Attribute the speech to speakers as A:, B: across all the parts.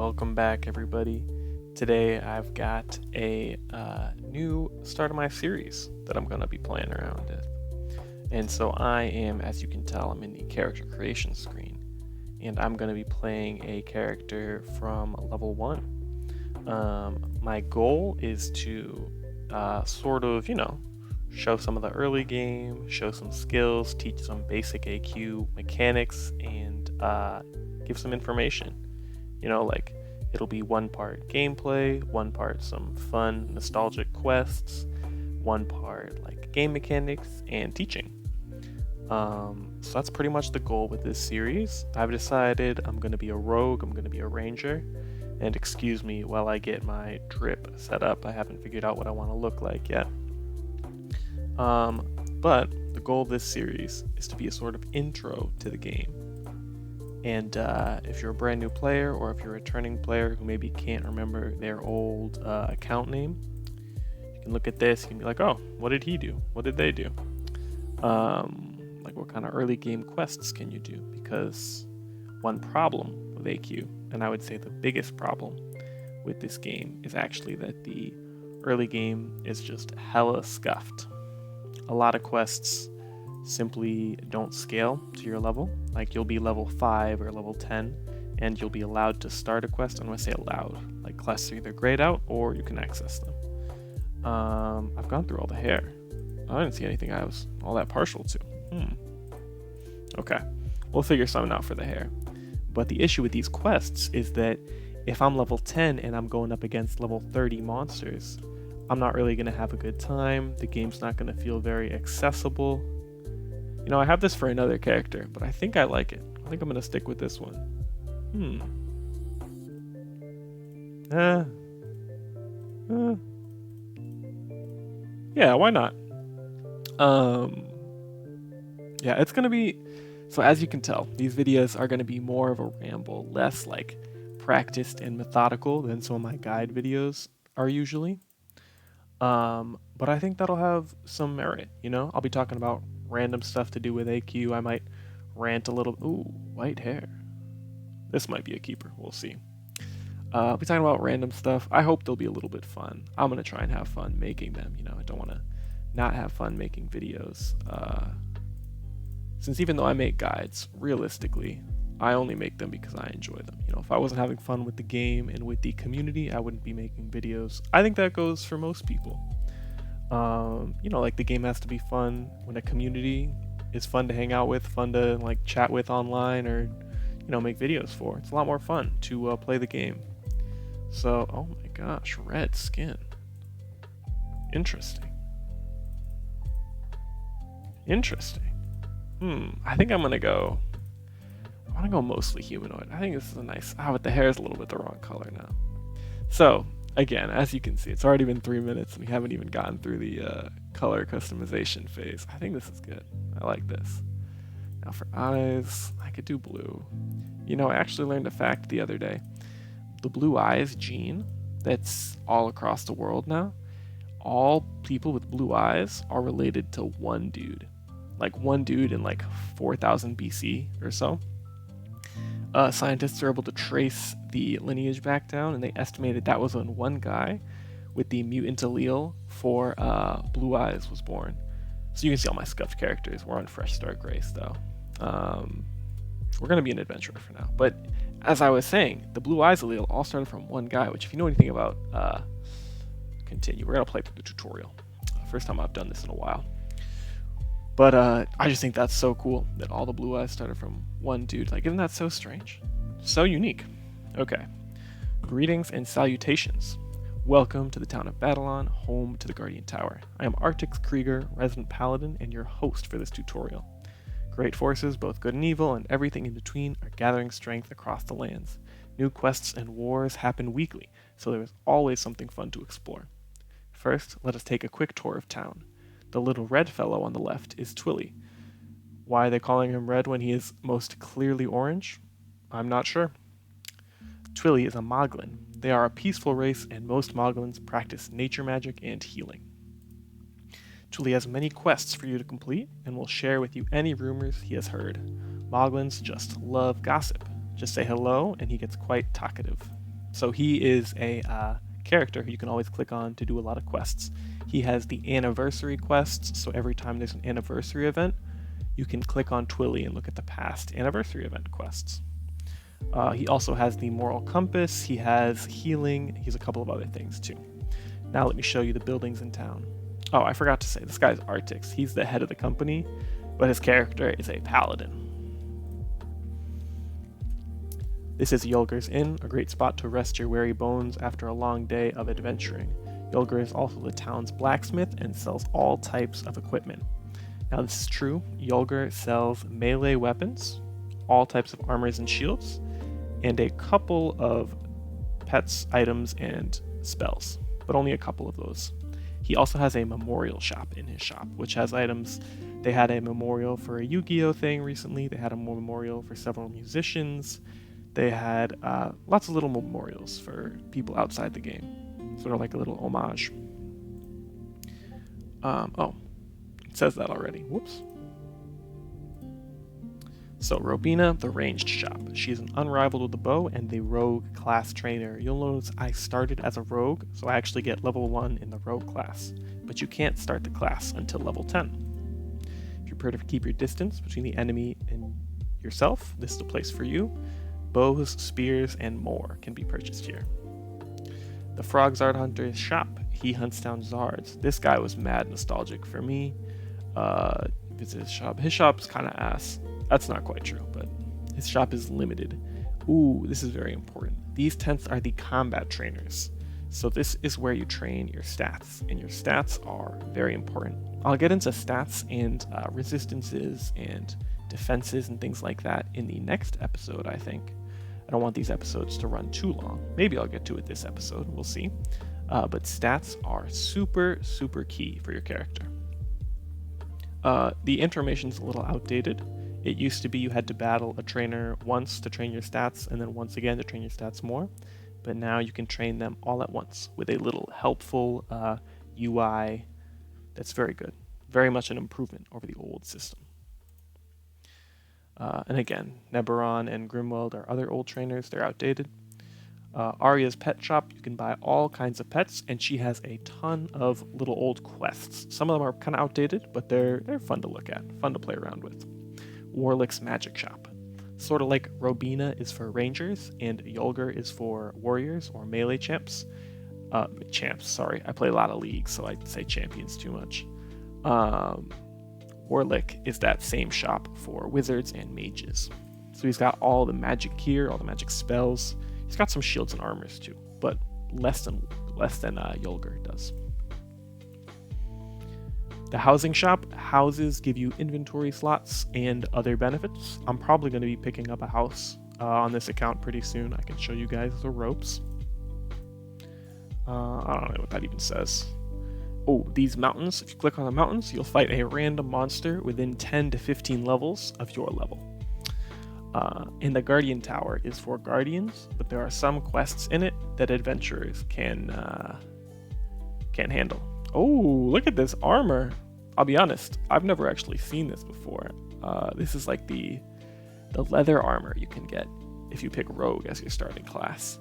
A: Welcome back, everybody. Today I've got a new start of my series that I'm going to be playing around with. And so I am, as you can tell, I'm in the character creation screen. And I'm going to be playing a character from level 1. My goal is to show some of the early game, show some skills, teach some basic AQ mechanics, and give some information. It'll be one part gameplay, one part some fun, nostalgic quests, one part like game mechanics and teaching. So that's pretty much the goal with this series. I've decided I'm going to be a rogue, I'm going to be a ranger, and excuse me while I get my drip set up. I haven't figured out what I want to look like yet. But the goal of this series is to be a sort of intro to the game. And if you're a brand new player, or if you're a returning player who maybe can't remember their old account name, you can look at this, you can be like, oh, what did he do? What did they do? Like what kind of early game quests can you do? Because one problem with AQ, and I would say the biggest problem with this game, is actually that the early game is just hella scuffed. A lot of quests simply don't scale to your level. Like you'll be level 5 or level 10 and you'll be allowed to start a quest. And when I say allowed, like quests are either grayed out or you can access them. I've gone through all the hair. I didn't see anything I was all that partial to. Okay, we'll figure something out for the hair. But the issue with these quests is that if I'm level 10 and I'm going up against level 30 monsters, I'm not really going to have a good time. The game's not going to feel very accessible. I have this for another character, but I think I like it. I think I'm going to stick with this one. Yeah, why not? Yeah, it's going to be... So as you can tell, these videos are going to be more of a ramble, less like practiced and methodical than some of my guide videos are usually. But I think that'll have some merit, I'll be talking about random stuff to do with AQ. I might rant a little. Ooh, white hair. This might be a keeper. We'll see. I'll be talking about random stuff. I hope they'll be a little bit fun. I'm going to try and have fun making them. I don't want to not have fun making videos. Since even though I make guides, realistically, I only make them because I enjoy them. If I wasn't having fun with the game and with the community, I wouldn't be making videos. I think that goes for most people. Like the game has to be fun when a community is fun to hang out with, fun to like chat with online, or make videos for. It's a lot more fun to play the game. So, oh my gosh, red skin. Interesting. I think I'm gonna go. I want to go mostly humanoid. I think this is a nice. But the hair is a little bit the wrong color now. So. Again, as you can see, it's already been 3 minutes and we haven't even gotten through the color customization phase. I think this is good. I like this. Now for eyes, I could do blue. I actually learned a fact the other day. The blue eyes gene that's all across the world now, all people with blue eyes are related to one dude. Like one dude in like 4000 BC or so. Scientists are able to trace the lineage back down, and they estimated that was when one guy with the mutant allele for blue eyes was born. So you can see all my scuffed characters. We're on Fresh Start Grace, though. We're going to be an adventurer for now. But as I was saying, the blue eyes allele all started from one guy, which if you know anything about... continue. We're going to play through the tutorial. First time I've done this in a while. But I just think that's so cool that all the blue eyes started from one dude. Like, isn't that so strange? So unique. Okay. Greetings and salutations. Welcome to the town of Babylon, home to the Guardian Tower. I am Artix Krieger, resident paladin, and your host for this tutorial. Great forces, both good and evil, and everything in between, are gathering strength across the lands. New quests and wars happen weekly, so there is always something fun to explore. First, let us take a quick tour of town. The little red fellow on the left is Twilly. Why are they calling him red when he is most clearly orange? I'm not sure. Twilly is a Moglin. They are a peaceful race, and most Moglins practice nature magic and healing. Twilly has many quests for you to complete, and will share with you any rumors he has heard. Moglins just love gossip. Just say hello, and he gets quite talkative. So he is a character who you can always click on to do a lot of quests. He has the anniversary quests, so every time there's an anniversary event, you can click on Twilly and look at the past anniversary event quests. He also has the moral compass, he has healing, he has a couple of other things too. Now let me show you the buildings in town. Oh, I forgot to say, this guy's Artix. He's the head of the company, but his character is a paladin. This is Yulger's Inn, a great spot to rest your weary bones after a long day of adventuring. Yulger is also the town's blacksmith and sells all types of equipment. Now this is true, Yulger sells melee weapons, all types of armors and shields, and a couple of pets, items, and spells, but only a couple of those. He also has a memorial shop in his shop, which has items. They had a memorial for a Yu-Gi-Oh thing recently, they had a memorial for several musicians, they had lots of little memorials for people outside the game, sort of like a little homage. Oh, it says that already, whoops. So Robina, the ranged shop. She's an unrivaled with the bow and the rogue class trainer. You'll notice I started as a rogue, so I actually get level 1 in the rogue class, but you can't start the class until level 10. If you prefer to keep your distance between the enemy and yourself, this is the place for you. Bows, spears, and more can be purchased here. The Frog Zard Hunter's shop. He hunts down Zards. This guy was mad nostalgic for me. Visit his shop. His shop's kind of ass. That's not quite true, but his shop is limited. Ooh, this is very important. These tents are the combat trainers. So this is where you train your stats, and your stats are very important. I'll get into stats and resistances and defenses and things like that in the next episode, I think. I don't want these episodes to run too long. Maybe I'll get to it this episode, we'll see. But stats are super, super key for your character. The information's a little outdated. It used to be you had to battle a trainer once to train your stats, and then once again to train your stats more. But now you can train them all at once with a little helpful UI that's very good. Very much an improvement over the old system. And again, Neberon and Grimweld are other old trainers. They're outdated. Arya's pet shop, you can buy all kinds of pets, and she has a ton of little old quests. Some of them are kind of outdated, but they're fun to look at, fun to play around with. Warlick's magic shop. Sort of like Robina is for rangers, and Yulger is for warriors or melee champs. Sorry. I play a lot of leagues, so I say champions too much. Warlick is that same shop for wizards and mages. So he's got all the magic gear, all the magic spells. He's got some shields and armors too, but less than Yulger does. The housing shop. Houses give you inventory slots and other benefits. I'm probably going to be picking up a house on this account pretty soon. I can show you guys the ropes. I don't know what that even says. Oh, these mountains. If you click on the mountains, you'll fight a random monster within 10 to 15 levels of your level. And the Guardian Tower is for guardians, but there are some quests in it that adventurers can handle. Oh, look at this armor. I'll be honest, I've never actually seen this before. This is like the leather armor you can get if you pick Rogue as your starting class.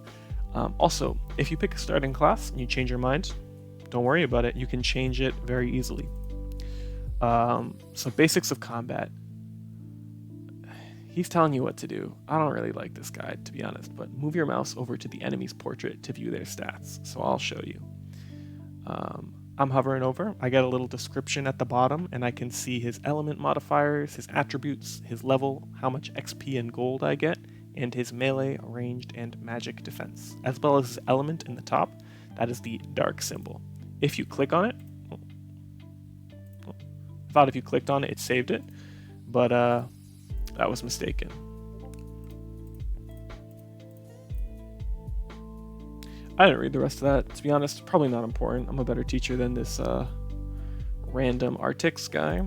A: Also, if you pick a starting class and you change your mind, don't worry about it. You can change it very easily. So basics of combat. He's telling you what to do. I don't really like this guide, to be honest, but move your mouse over to the enemy's portrait to view their stats. So I'll show you. I'm hovering over. I get a little description at the bottom, and I can see his element modifiers, his attributes, his level, how much XP and gold I get, and his melee, ranged, and magic defense, as well as his element in the top. That is the dark symbol. If you click on it, I thought if you clicked on it, it saved it, but that was mistaken. I didn't read the rest of that, to be honest. Probably not important. I'm a better teacher than this random Artix guy.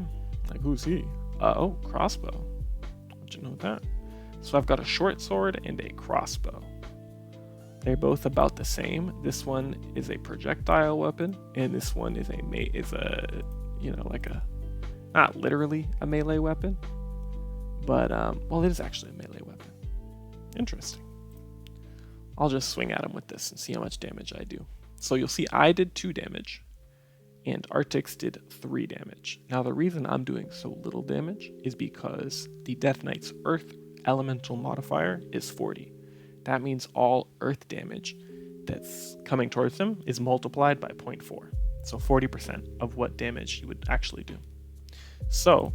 A: Like, who's he? Oh, crossbow. How'd you know that? So I've got a short sword and a crossbow. They're both about the same. This one is a projectile weapon, and this one is not literally a melee weapon, but well, it is actually a melee weapon. Interesting. I'll just swing at him with this and see how much damage I do. So you'll see I did 2 damage, and Artix did 3 damage. Now the reason I'm doing so little damage is because the Death Knight's Earth elemental modifier is 40. That means all Earth damage that's coming towards him is multiplied by 0.4. So 40% of what damage he would actually do. So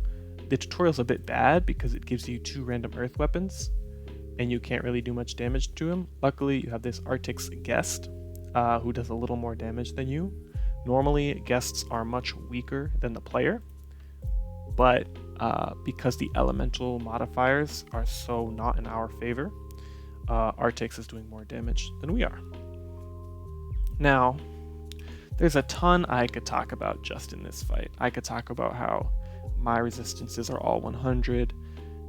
A: the tutorial's a bit bad because it gives you 2 random Earth weapons, and you can't really do much damage to him. Luckily, you have this Artix guest, who does a little more damage than you. Normally, guests are much weaker than the player, but because the elemental modifiers are so not in our favor, Artix is doing more damage than we are. Now, there's a ton I could talk about just in this fight. I could talk about how my resistances are all 100,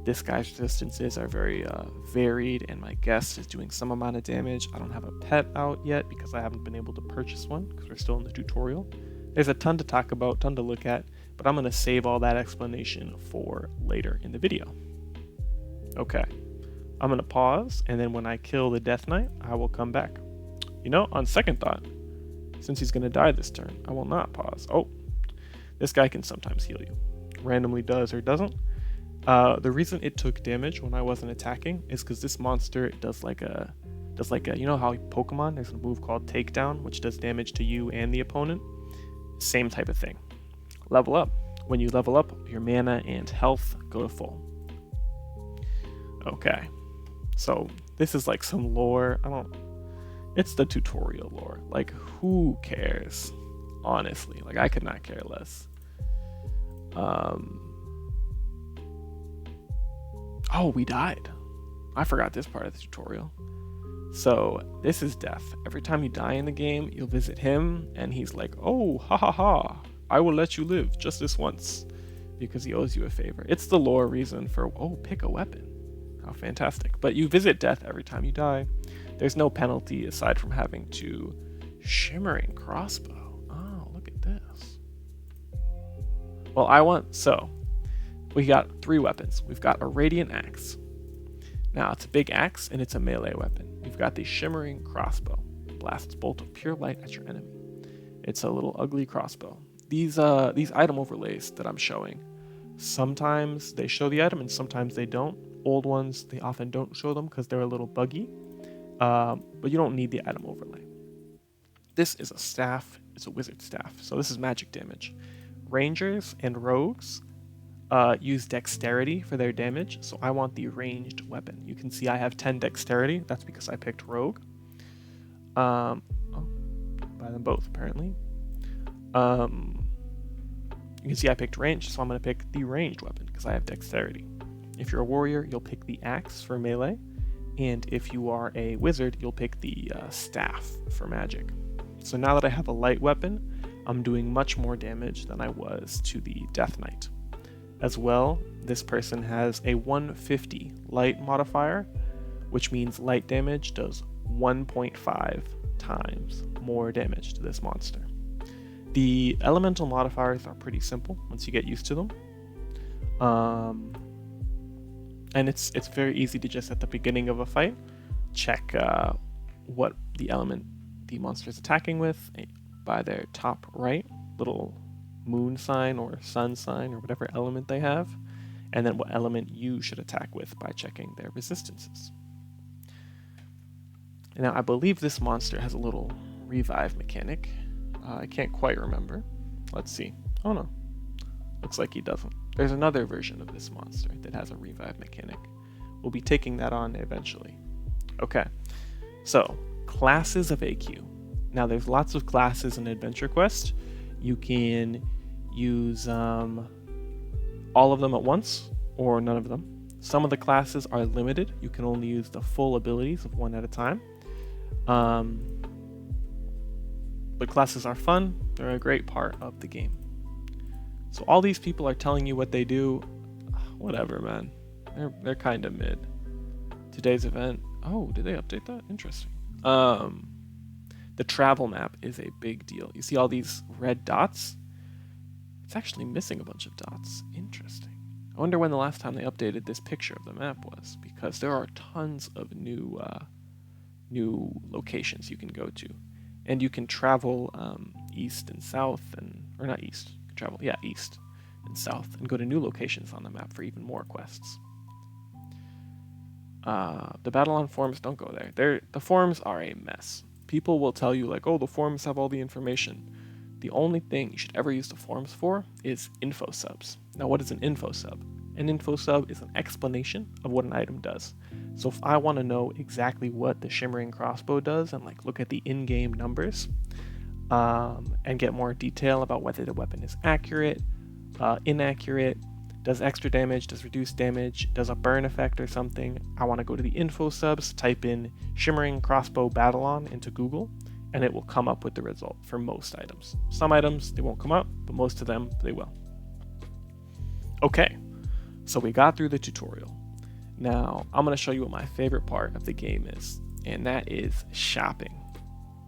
A: this guy's resistances are very varied, and my guest is doing some amount of damage. I don't have a pet out yet because I haven't been able to purchase one because we're still in the tutorial. There's a ton to talk about, ton to look at, but I'm going to save all that explanation for later in the video. Okay, I'm going to pause, and then when I kill the Death Knight, I will come back. You know, on second thought, since he's going to die this turn, I will not pause. Oh, this guy can sometimes heal you. Randomly does or doesn't. The reason it took damage when I wasn't attacking is because this monster does like a, you know how Pokemon, there's a move called Takedown, which does damage to you and the opponent? Same type of thing. Level up. When you level up, your mana and health go to full. Okay. So this is like some lore. It's the tutorial lore. Like, who cares? Honestly, like, I could not care less. Oh, we died. I forgot this part of the tutorial. So this is death. Every time you die in the game, you'll visit him, and he's like, oh, ha ha ha, I will let you live just this once, because he owes you a favor. It's the lore reason for, oh, pick a weapon. How fantastic. But you visit death every time you die. There's no penalty aside from having to shimmering crossbow. Oh, look at this. Well, so we got 3 weapons. We've got a radiant axe. Now it's a big axe and it's a melee weapon. We've got the shimmering crossbow. Blasts bolt of pure light at your enemy. It's a little ugly crossbow. These item overlays that I'm showing, sometimes they show the item and sometimes they don't. Old ones, they often don't show them because they're a little buggy. But you don't need the item overlay. This is a staff. It's a wizard staff. So this is magic damage. Rangers and rogues use dexterity for their damage, so I want the ranged weapon. You can see I have 10 dexterity. That's because I picked rogue. Buy them both, apparently. You can see I picked range, so I'm going to pick the ranged weapon because I have dexterity. If you're a warrior, you'll pick the axe for melee, and if you are a wizard, you'll pick the staff for magic. So now that I have a light weapon, I'm doing much more damage than I was to the Death Knight. As well, this person has a 150 light modifier, which means light damage does 1.5 times more damage to this monster. The elemental modifiers are pretty simple once you get used to them. And it's very easy to just at the beginning of a fight check what the element the monster is attacking with by their top right little moon sign or sun sign or whatever element they have, and then what element you should attack with by checking their resistances. Now I believe this monster has a little revive mechanic. I can't quite remember. Let's see. Oh no, looks like he doesn't. There's another version of this monster that has a revive mechanic. We'll be taking that on eventually. Okay, so classes of AQ. Now there's lots of classes in Adventure Quest. You can use all of them at once or none of them. Some of the classes are limited. You can only use the full abilities of one at a time. But classes are fun. They're a great part of the game. So all these people are telling you what they do. Whatever, man. They're kind of mid. Today's event. Oh, did they update that? Interesting. The travel map is a big deal. You see all these red dots? It's actually missing a bunch of dots. Interesting. I wonder when the last time they updated this picture of the map was, because there are tons of new new locations you can go to. And you can travel east and south, or not east, you can travel, yeah, east and south, and go to new locations on the map for even more quests. The battle on forums, don't go there. The forums are a mess. People will tell you like, oh, the forums have all the information. The only thing you should ever use the forums for is info subs. Now, what is an info sub? An info sub is an explanation of what an item does. So if I want to know exactly what the shimmering crossbow does and like look at the in-game numbers and get more detail about whether the weapon is accurate, inaccurate, does extra damage, does reduced damage, does a burn effect or something, I want to go to the info subs, type in shimmering crossbow battle on into Google, and it will come up with the result for most items. Some items, they won't come up, but most of them, they will. Okay, so we got through the tutorial. Now, I'm going to show you what my favorite part of the game is, and that is shopping.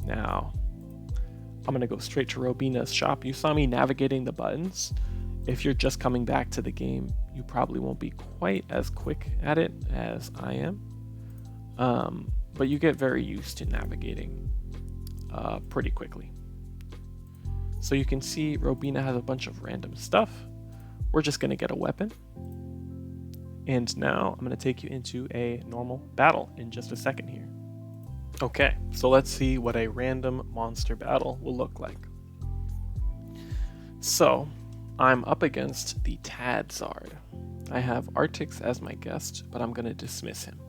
A: Now, I'm going to go straight to Robina's shop. You saw me navigating the buttons. If you're just coming back to the game, you probably won't be quite as quick at it as I am, but you get very used to navigating pretty quickly. So you can see Robina has a bunch of random stuff. We're just going to get a weapon. And now I'm going to take you into a normal battle in just a second here. Okay, so let's see what a random monster battle will look like. So, I'm up against the Tadzard. I have Artix as my guest, but I'm going to dismiss him.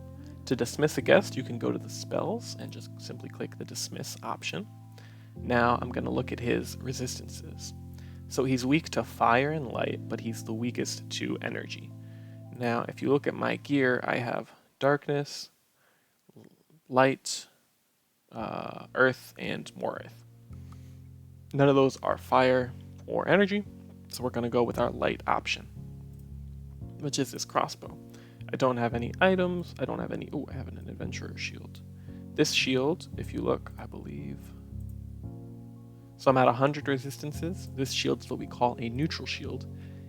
A: To dismiss a guest, you can go to the spells and just simply click the dismiss option. Now I'm going to look at his resistances. So he's weak to fire and light, but he's the weakest to energy. Now, if you look at my gear, I have darkness, light, earth, and more earth. None of those are fire or energy, so we're going to go with our light option, which is this crossbow. I don't have any items. I don't have any... Oh, I have an adventurer shield. This shield, if you look, I believe... So I'm at 100 resistances. This shield is what we call a neutral shield.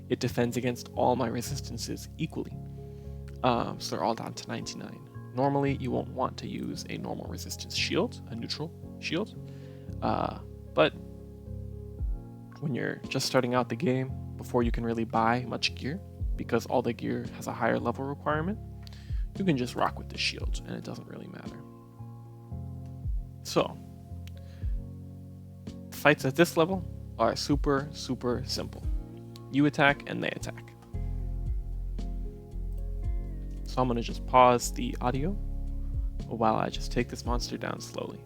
A: It defends against all my resistances equally. So they're all down to 99. Normally, you won't want to use a normal resistance shield, a neutral shield. But when you're just starting out the game, before you can really buy much gear, because all the gear has a higher level requirement, you can just rock with the shield, and it doesn't really matter. So, fights at this level are super, super simple. You attack and they attack. So I'm going to just pause the audio while I just take this monster down slowly.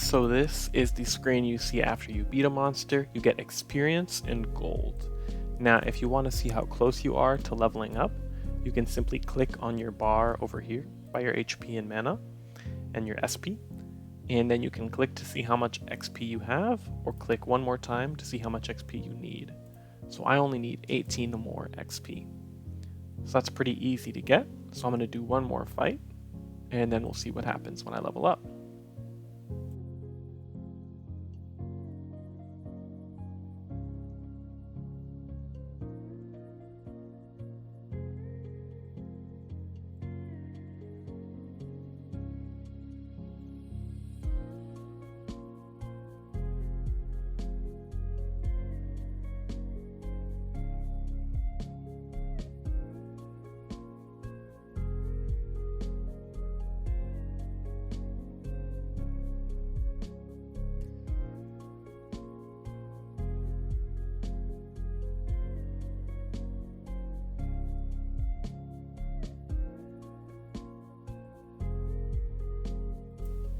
A: So this is the screen you see after you beat a monster. You get experience and gold. Now, if you want to see how close you are to leveling up, you can simply click on your bar over here by your HP and mana and your SP, and then you can click to see how much XP you have, or click one more time to see how much XP you need. So I only need 18 more XP. So that's pretty easy to get. So I'm going to do one more fight, and then we'll see what happens when I level up.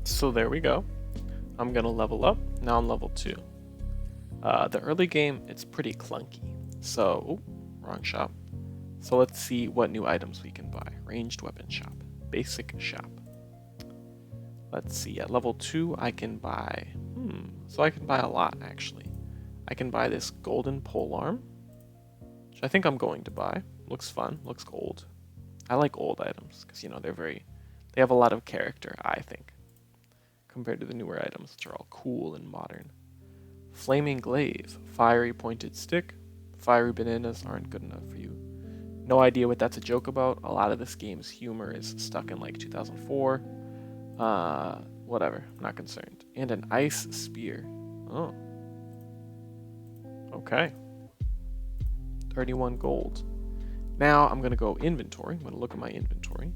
A: So there we go. I'm gonna level up. Now I'm level 2. The early game, it's pretty clunky. So, wrong shop. So let's see what new items we can buy. Ranged weapon shop, basic shop. Let's see, at level 2 I can buy, so I can buy a lot actually. I can buy this golden polearm, which I think I'm going to buy. Looks fun, looks old. I like old items, because you know, they have a lot of character, I think, compared to the newer items, which are all cool and modern. Flaming glaive, fiery pointed stick. Fiery bananas aren't good enough for you. No idea what that's a joke about. A lot of this game's humor is stuck in like 2004. Whatever, I'm not concerned. And an ice spear. Oh. Okay. 31 gold. Now I'm gonna go inventory. I'm gonna look at my inventory.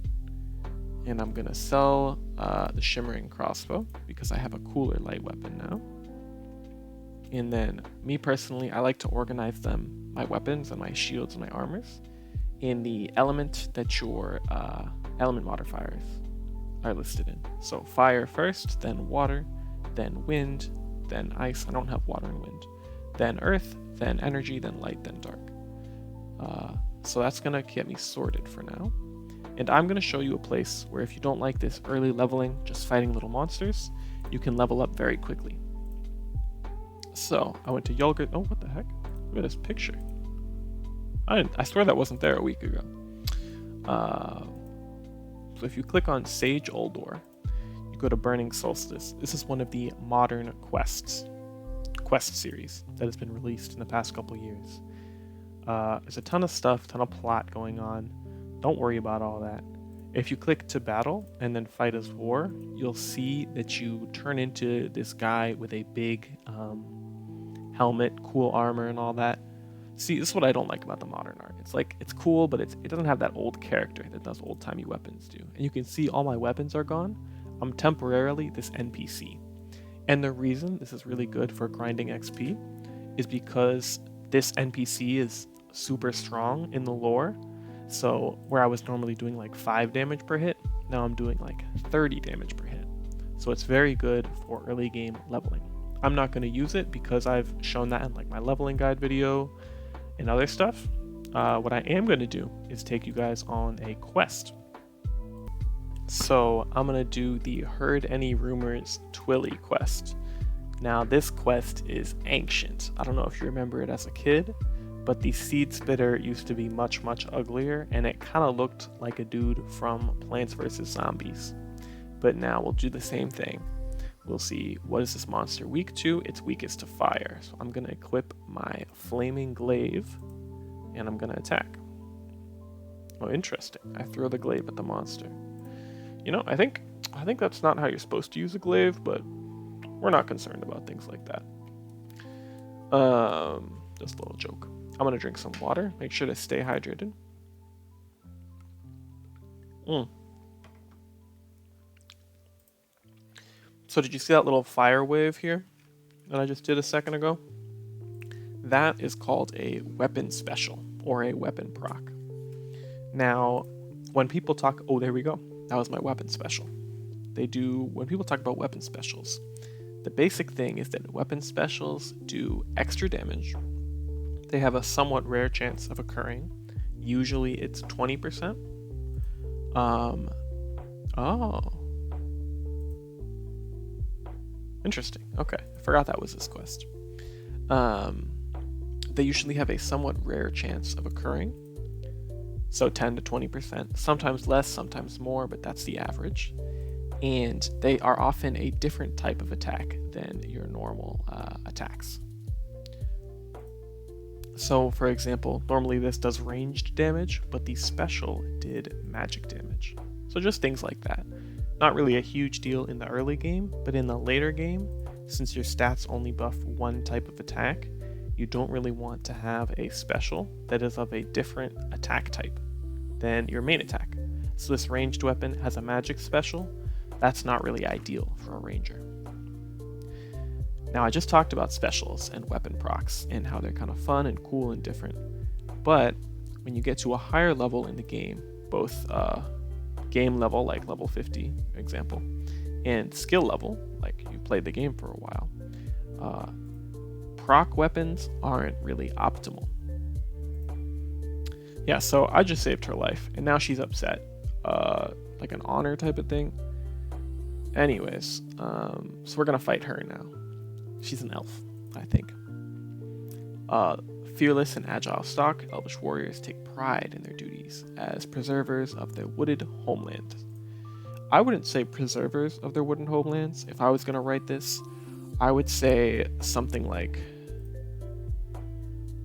A: And I'm gonna sell the shimmering crossbow because I have a cooler light weapon now. And then, me personally, I like to organize my weapons and my shields and my armors in the element that your element modifiers are listed in. So fire first, then water, then wind, then ice. I don't have water and wind. Then earth, then energy, then light, then dark. So that's gonna get me sorted for now. And I'm gonna show you a place where if you don't like this early leveling, just fighting little monsters, you can level up very quickly. So I went to Yulgrit. Oh, what the heck? Look at this picture. I swear that wasn't there a week ago. So if you click on Sage Uldor, you go to Burning Solstice. This is one of the modern quest series that has been released in the past couple years. There's a ton of stuff, ton of plot going on. Don't worry about all that. If you click to battle and then fight as war, you'll see that you turn into this guy with a big helmet, cool armor and all that. See, this is what I don't like about the modern art. It's like, it's cool, but it doesn't have that old character that those old-timey weapons do. And you can see all my weapons are gone. I'm temporarily this NPC. And the reason this is really good for grinding XP is because this NPC is super strong in the lore. So where I was normally doing like 5 damage per hit, now I'm doing like 30 damage per hit. So it's very good for early game leveling. I'm not going to use it because I've shown that in like my leveling guide video and other stuff. What I am going to do is take you guys on a quest. So I'm going to do the Heard Any Rumors Twilly quest. Now this quest is ancient. I don't know if you remember it as a kid, but the Seed Spitter used to be much uglier, and it kind of looked like a dude from Plants vs. Zombies. But now we'll do the same thing. We'll see, what is this monster weak to? It's weakest to fire. So I'm going to equip my Flaming Glaive, and I'm going to attack. Oh, interesting. I throw the glaive at the monster. You know, I think that's not how you're supposed to use a glaive, but we're not concerned about things like that. Just a little joke. I'm going to drink some water. Make sure to stay hydrated. So did you see that little fire wave here that I just did a second ago? That is called a weapon special or a weapon proc. Now, when people talk, oh, there we go. That was my weapon special. When people talk about weapon specials, the basic thing is that weapon specials do extra damage. They have a somewhat rare chance of occurring. Usually it's 20%. Oh. Interesting. Okay. I forgot that was this quest. They usually have a somewhat rare chance of occurring. So 10 to 20%. Sometimes less, sometimes more, but that's the average. And they are often a different type of attack than your normal attacks. So, for example, normally this does ranged damage, but the special did magic damage. So just things like that. Not really a huge deal in the early game, but in the later game, since your stats only buff one type of attack, you don't really want to have a special that is of a different attack type than your main attack. So this ranged weapon has a magic special. That's not really ideal for a ranger. Now I just talked about specials and weapon procs and how they're kind of fun and cool and different. But when you get to a higher level in the game, both game level, like level 50, for example, and skill level, like you played the game for a while, proc weapons aren't really optimal. Yeah, so I just saved her life, and now she's upset. Like an honor type of thing. Anyways, so we're gonna fight her now. She's an elf, I think. Fearless and agile stock, elvish warriors take pride in their duties as preservers of their wooded homeland. I wouldn't say preservers of their wooded homelands. If I was gonna write this, I would say something like,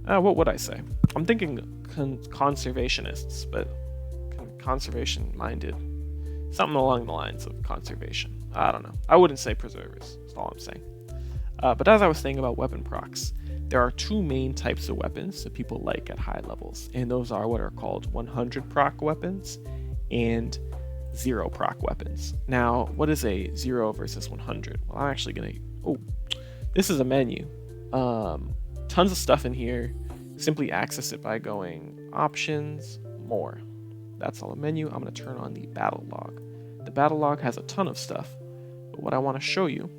A: what would I say? I'm thinking conservationists, but conservation-minded. Something along the lines of conservation. I don't know. I wouldn't say preservers, that's all I'm saying. But as I was saying about weapon procs, there are two main types of weapons that people like at high levels, and those are what are called 100 proc weapons and 0 proc weapons. Now, what is a 0 versus 100? Well, I'm actually going to... this is a menu. Tons of stuff in here. Simply access it by going Options, More. That's all a menu. I'm going to turn on the battle log. The battle log has a ton of stuff, but what I want to show you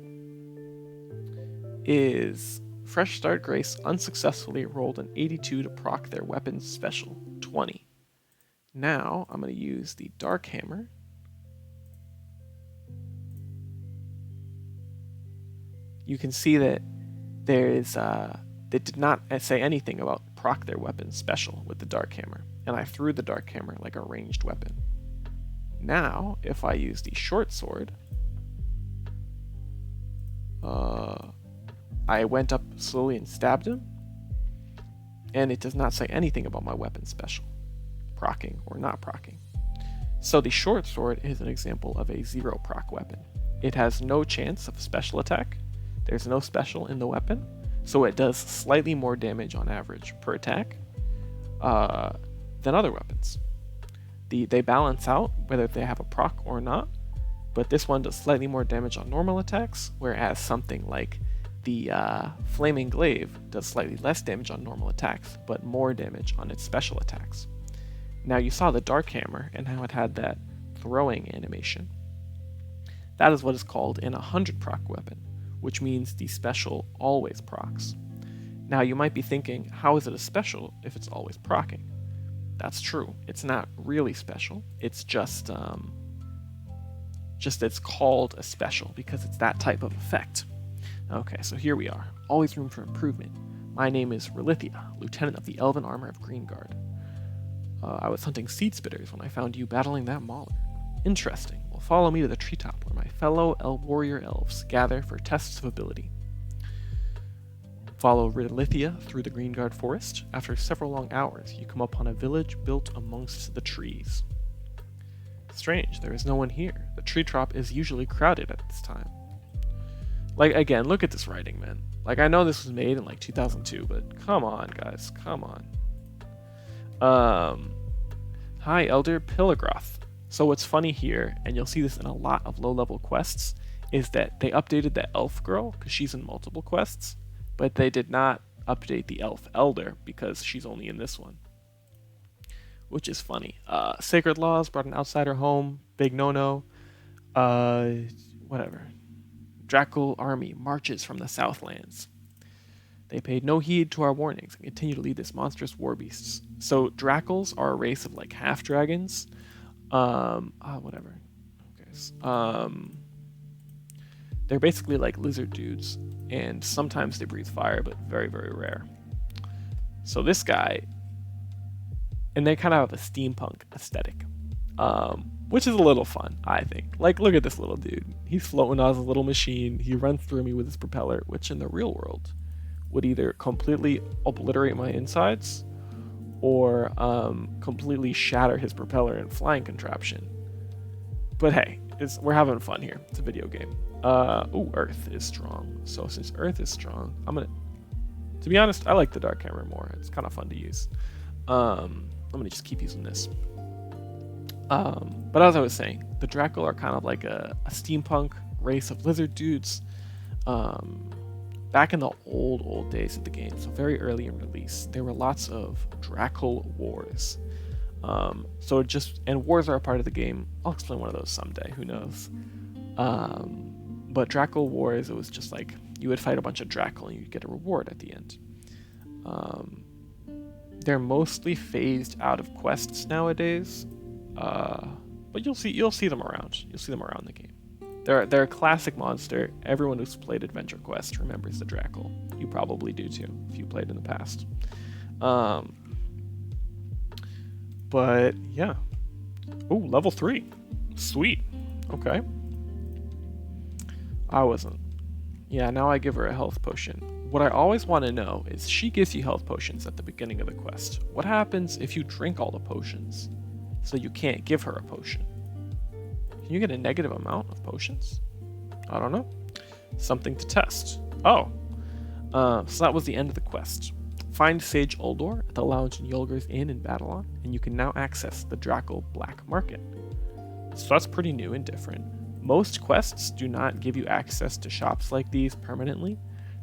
A: is Fresh Start Grace unsuccessfully rolled an 82 to proc their weapons special, 20. Now I'm going to use the Dark Hammer. You can see that there is they did not say anything about proc their weapons special with the Dark Hammer, and I threw the Dark Hammer like a ranged weapon. Now, if I use the Short Sword, I went up slowly and stabbed him, and it does not say anything about my weapon special, proccing or not proccing. So the Short Sword is an example of a 0 proc weapon. It has no chance of special attack. There's no special in the weapon, so it does slightly more damage on average per attack than other weapons. They balance out whether they have a proc or not, but this one does slightly more damage on normal attacks, whereas something like the Flaming Glaive does slightly less damage on normal attacks, but more damage on its special attacks. Now you saw the Dark Hammer and how it had that throwing animation. That is what is called an 100 proc weapon, which means the special always procs. Now you might be thinking, how is it a special if it's always proccing? That's true. It's not really special. It's just it's called a special because it's that type of effect. Okay, so here we are. Always room for improvement. My name is Relithia, Lieutenant of the Elven Armor of Greengard. I was hunting seed spitters when I found you battling that mauler. Interesting. Well, follow me to the treetop where my fellow warrior elves gather for tests of ability. Follow Relithia through the Greengard forest. After several long hours, you come upon a village built amongst the trees. Strange, there is no one here. The treetop is usually crowded at this time. Like, again, look at this writing, man. Like, I know this was made in, like, 2002, but come on, guys. Come on. Hi, Elder Pilligroth. So what's funny here, and you'll see this in a lot of low-level quests, is that they updated the elf girl, because she's in multiple quests, but they did not update the elf elder, because she's only in this one. Which is funny. Sacred Laws brought an outsider home. Big no-no. Whatever. Drackle army marches from the Southlands. They paid no heed to our warnings and continue to lead this monstrous war beasts. So Drackles are a race of like half dragons. Whatever. Okay. They're basically like lizard dudes, and sometimes they breathe fire, but very, very rare. So this guy, and they kind of have a steampunk aesthetic, which is a little fun, I think. Like, look at this little dude. He's floating on his little machine. He runs through me with his propeller, which in the real world would either completely obliterate my insides or completely shatter his propeller and flying contraption. But hey, we're having fun here. It's a video game. Earth is strong. So since Earth is strong, to be honest, I like the Dark Hammer more. It's kind of fun to use. I'm gonna just keep using this. But as I was saying, the Drackle are kind of like a steampunk race of lizard dudes. Back in the old days of the game, so very early in release, there were lots of Drackle wars. And wars are a part of the game. I'll explain one of those someday, who knows. But Draco Wars, it was just like you would fight a bunch of Draco and you'd get a reward at the end. They're mostly phased out of quests nowadays, but you'll see them around. You'll see them around the game. They're a classic monster. Everyone who's played Adventure Quest remembers the Draco. You probably do too if you played in the past. But yeah. Oh, level 3. Sweet. Okay. I wasn't. Yeah, now I give her a health potion. What I always want to know is she gives you health potions at the beginning of the quest. What happens if you drink all the potions so you can't give her a potion? Can you get a negative amount of potions? I don't know. Something to test. Oh. So that was the end of the quest. Find Sage Uldor at the lounge in Yulger's Inn in Battleon, and you can now access the Draco Black Market. So that's pretty new and different. Most quests do not give you access to shops like these permanently.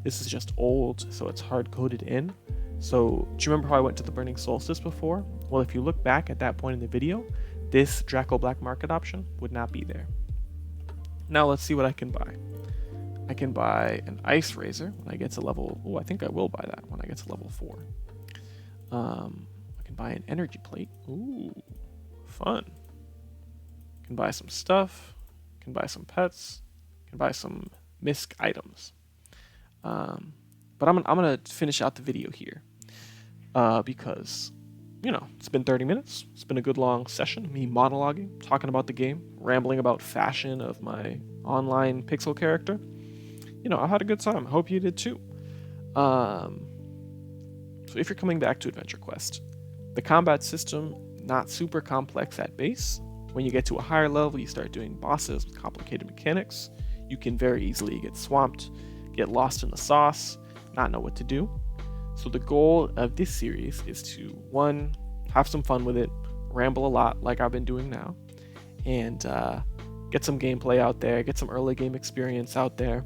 A: This is just old, so it's hard-coded in. So, do you remember how I went to the Burning Solstice before? Well, if you look back at that point in the video, this Draco Black Market option would not be there. Now let's see what I can buy. I can buy an Ice Razor when I get to level... Oh, I think I will buy that when I get to level 4. I can buy an Energy Plate. Ooh, fun. Can buy some stuff. Can buy some pets. Can buy some misc items. But I'm gonna finish out the video here because, you know, it's been 30 minutes. It's been a good long session. Me monologuing, talking about the game, rambling about fashion of my online pixel character. You know, I had a good time. I hope you did too. So if you're coming back to Adventure Quest, the combat system, not super complex at base. When you get to a higher level, you start doing bosses with complicated mechanics. You can very easily get swamped, get lost in the sauce, not know what to do. So the goal of this series is to, 1, have some fun with it, ramble a lot like I've been doing now, and get some gameplay out there, get some early game experience out there,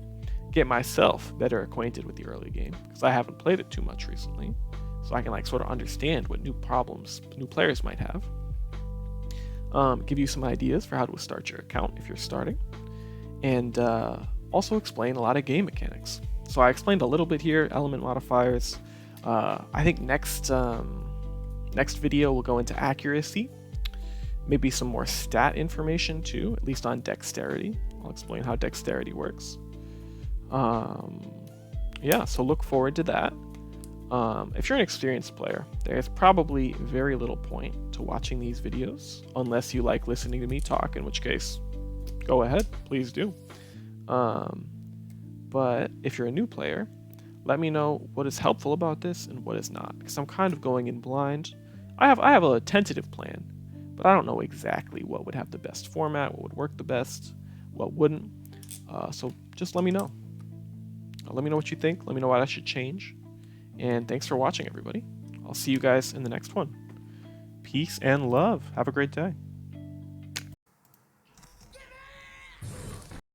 A: get myself better acquainted with the early game, because I haven't played it too much recently, so I can like sort of understand what new problems new players might have. Give you some ideas for how to start your account if you're starting, and also explain a lot of game mechanics. So I explained a little bit here, element modifiers. I think next video we'll go into accuracy, maybe some more stat information too, at least on dexterity. I'll explain how dexterity works. Yeah, so look forward to that. If you're an experienced player, there's probably very little point to watching these videos unless you like listening to me talk, in which case, go ahead, please do. But if you're a new player, let me know what is helpful about this and what is not, because I'm kind of going in blind. I have a tentative plan, but I don't know exactly what would have the best format, what would work the best, what wouldn't. So just let me know. Let me know what you think. Let me know what I should change. And thanks for watching, everybody. I'll see you guys in the next one. Peace and love. Have a great day.